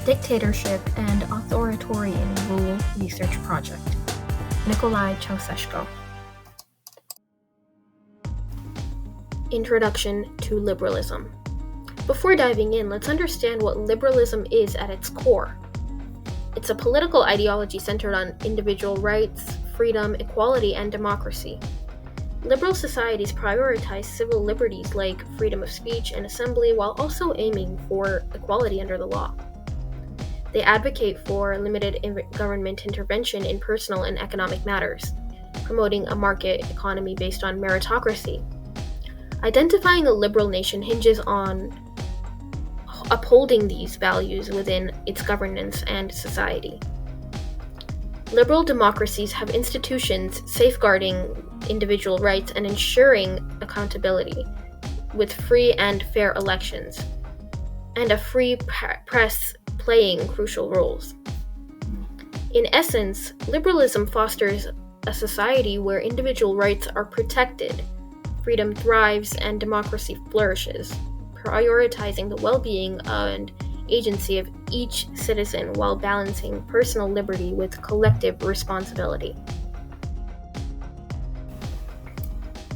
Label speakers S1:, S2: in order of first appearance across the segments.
S1: Dictatorship and Authoritarian Rule Research Project. Nicolae Ceaușescu. Introduction to Liberalism. Before diving in, let's understand what liberalism is at its core. It's a political ideology centered on individual rights, freedom, equality, and democracy. Liberal societies prioritize civil liberties like freedom of speech and assembly while also aiming for equality under the law. They advocate for limited government intervention in personal and economic matters, promoting a market economy based on meritocracy. Identifying a liberal nation hinges on upholding these values within its governance and society. Liberal democracies have institutions safeguarding individual rights and ensuring accountability, with free and fair elections, and a free press playing crucial roles. In essence, liberalism fosters a society where individual rights are protected, freedom thrives, and democracy flourishes, prioritizing the well-being and agency of each citizen while balancing personal liberty with collective responsibility.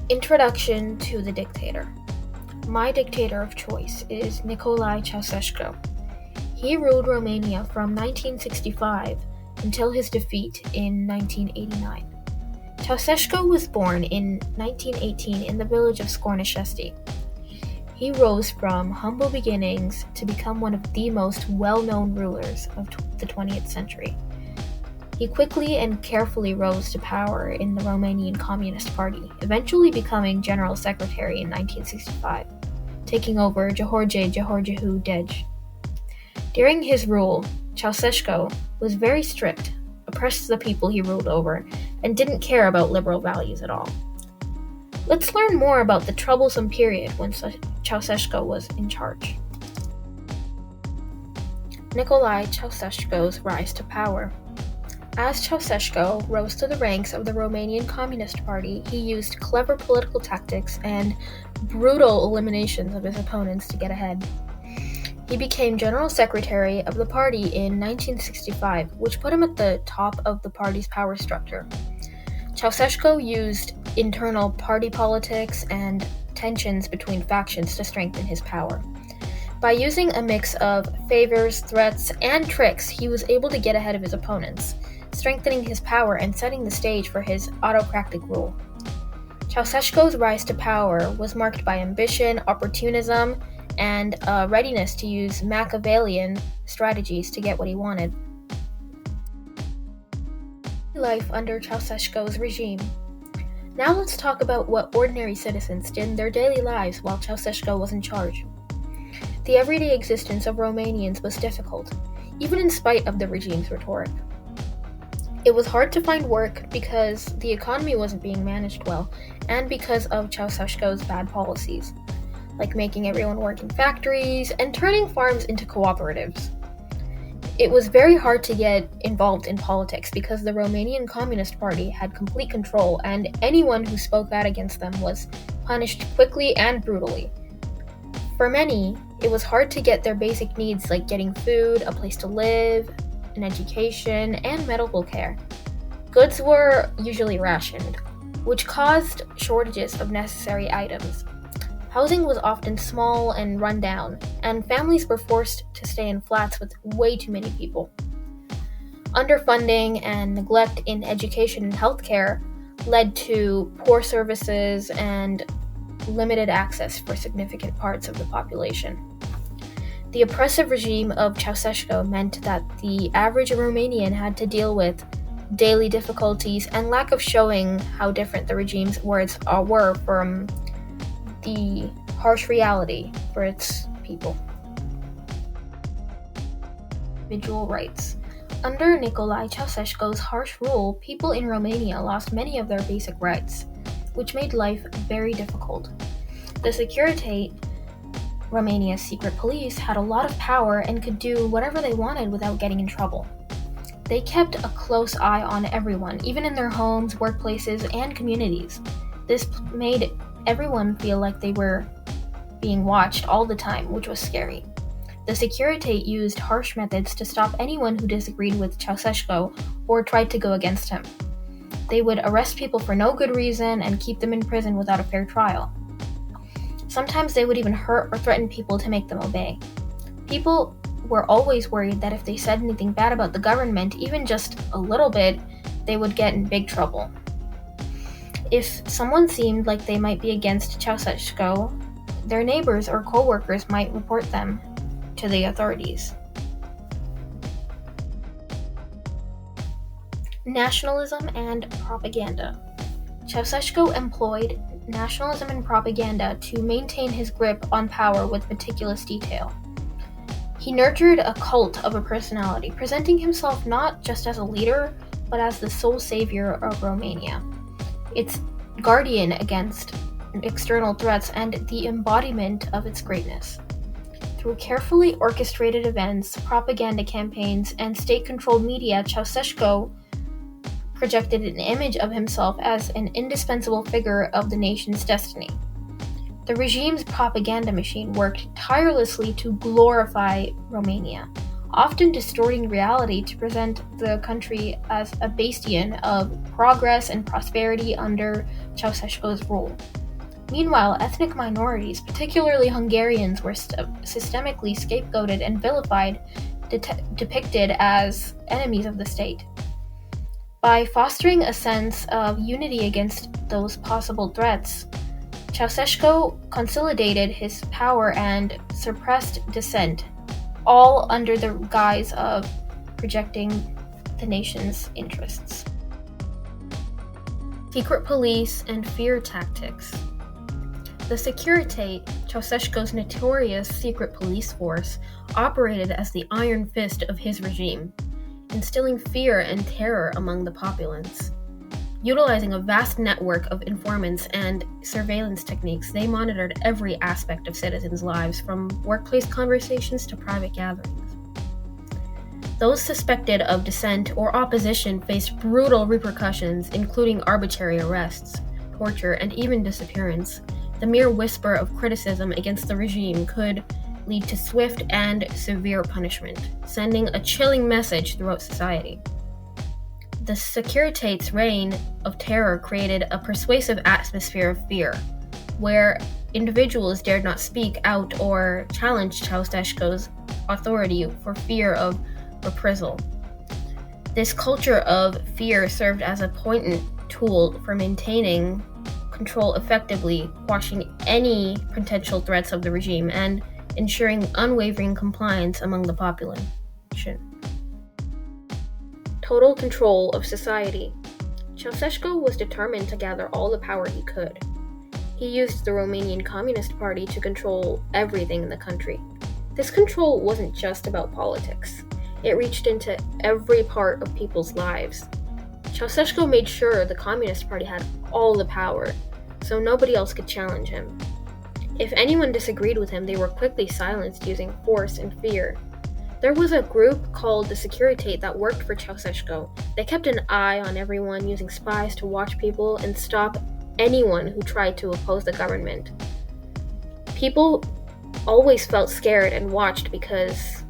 S1: Introduction to the dictator. My dictator of choice is Nicolae Ceaușescu. He ruled Romania from 1965 until his defeat in 1989. Ceaușescu was born in 1918 in the village of Ceaușescu. He rose from humble beginnings to become one of the most well-known rulers of the 20th century. He quickly and carefully rose to power in the Romanian Communist Party, eventually becoming General Secretary in 1965, taking over Georgiu Dej. During his rule, Ceaușescu was very strict, oppressed the people he ruled over, and didn't care about liberal values at all. Let's learn more about the troublesome period when Ceaușescu was in charge. Nicolae Ceaușescu's rise to power. As Ceaușescu rose to the ranks of the Romanian Communist Party, he used clever political tactics and brutal eliminations of his opponents to get ahead. He became General Secretary of the party in 1965, which put him at the top of the party's power structure. Ceaușescu used internal party politics and tensions between factions to strengthen his power. By using a mix of favors, threats, and tricks, he was able to get ahead of his opponents, strengthening his power and setting the stage for his autocratic rule. Ceaușescu's rise to power was marked by ambition, opportunism, and a readiness to use Machiavellian strategies to get what he wanted. Life under Ceaușescu's regime. Now let's talk about what ordinary citizens did in their daily lives while Ceaușescu was in charge. The everyday existence of Romanians was difficult, even in spite of the regime's rhetoric. It was hard to find work because the economy wasn't being managed well, and because of Ceaușescu's bad policies, like making everyone work in factories and turning farms into cooperatives. It was very hard to get involved in politics because the Romanian Communist Party had complete control, and anyone who spoke out against them was punished quickly and brutally. For many, it was hard to get their basic needs like getting food, a place to live, an education, and medical care. Goods were usually rationed, which caused shortages of necessary items. Housing was often small and run down, and families were forced to stay in flats with way too many people. Underfunding and neglect in education and healthcare led to poor services and limited access for significant parts of the population. The oppressive regime of Ceaușescu meant that the average Romanian had to deal with daily difficulties and lack of showing how different the regime's words were from the harsh reality for its people. Individual rights. Under Nicolae Ceaușescu's harsh rule, people in Romania lost many of their basic rights, which made life very difficult. The Securitate, Romania's secret police, had a lot of power and could do whatever they wanted without getting in trouble. They kept a close eye on everyone, even in their homes, workplaces, and communities. This made everyone feel like they were being watched all the time, which was scary. The Securitate used harsh methods to stop anyone who disagreed with Ceaușescu or tried to go against him. They would arrest people for no good reason and keep them in prison without a fair trial. Sometimes they would even hurt or threaten people to make them obey. People were always worried that if they said anything bad about the government, even just a little bit, they would get in big trouble. If someone seemed like they might be against Ceaușescu, their neighbors or co-workers might report them to the authorities. Nationalism and propaganda. Ceaușescu employed nationalism and propaganda to maintain his grip on power with meticulous detail. He nurtured a cult of a personality, presenting himself not just as a leader, but as the sole savior of Romania, its guardian against external threats and the embodiment of its greatness. Through carefully orchestrated events, propaganda campaigns, and state-controlled media, Ceaușescu projected an image of himself as an indispensable figure of the nation's destiny. The regime's propaganda machine worked tirelessly to glorify Romania, often distorting reality to present the country as a bastion of progress and prosperity under Ceaușescu's rule. Meanwhile, ethnic minorities, particularly Hungarians, were systemically scapegoated and vilified, depicted as enemies of the state. By fostering a sense of unity against those possible threats, Ceaușescu consolidated his power and suppressed dissent, all under the guise of projecting the nation's interests. Secret police and fear tactics. The Securitate, Ceaușescu's notorious secret police force, operated as the iron fist of his regime, instilling fear and terror among the populace. Utilizing a vast network of informants and surveillance techniques, they monitored every aspect of citizens' lives, from workplace conversations to private gatherings. Those suspected of dissent or opposition faced brutal repercussions, including arbitrary arrests, torture, and even disappearance. The mere whisper of criticism against the regime could lead to swift and severe punishment, sending a chilling message throughout society. The Securitate's reign of terror created a persuasive atmosphere of fear, where individuals dared not speak out or challenge Ceaușescu's authority for fear of reprisal. This culture of fear served as a potent tool for maintaining control effectively, quashing any potential threats of the regime, and ensuring unwavering compliance among the population. Total control of society. Ceaușescu was determined to gather all the power he could. He used the Romanian Communist Party to control everything in the country. This control wasn't just about politics. It reached into every part of people's lives. Ceaușescu made sure the Communist Party had all the power, so nobody else could challenge him. If anyone disagreed with him, they were quickly silenced using force and fear. There was a group called the Securitate that worked for Ceaușescu. They kept an eye on everyone, using spies to watch people and stop anyone who tried to oppose the government. People always felt scared and watched because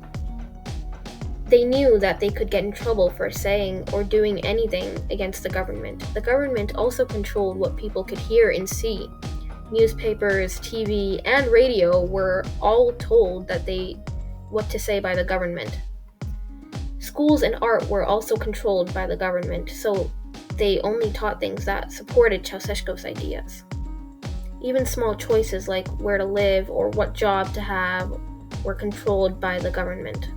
S1: they knew that they could get in trouble for saying or doing anything against the government. The government also controlled what people could hear and see. Newspapers, TV, and radio were all told what to say by the government. Schools and art were also controlled by the government, so they only taught things that supported Ceaușescu's ideas. Even small choices like where to live or what job to have were controlled by the government.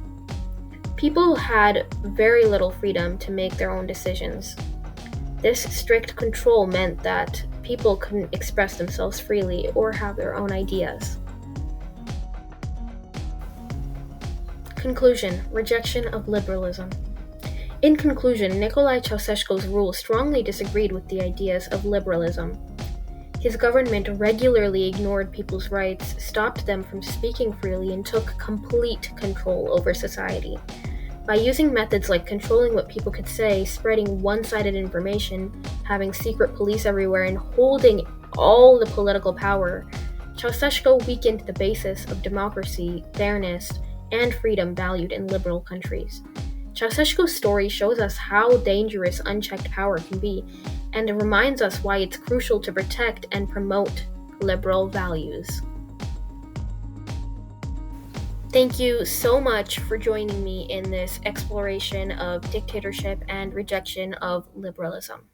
S1: People had very little freedom to make their own decisions. This strict control meant that people couldn't express themselves freely or have their own ideas. Conclusion: rejection of liberalism. In conclusion, Nicolae Ceaușescu's rule strongly disagreed with the ideas of liberalism. His government regularly ignored people's rights, stopped them from speaking freely, and took complete control over society. By using methods like controlling what people could say, spreading one-sided information, having secret police everywhere, and holding all the political power, Ceaușescu weakened the basis of democracy, fairness, and freedom valued in liberal countries. Ceaușescu's story shows us how dangerous unchecked power can be, and it reminds us why it's crucial to protect and promote liberal values. Thank you so much for joining me in this exploration of dictatorship and rejection of liberalism.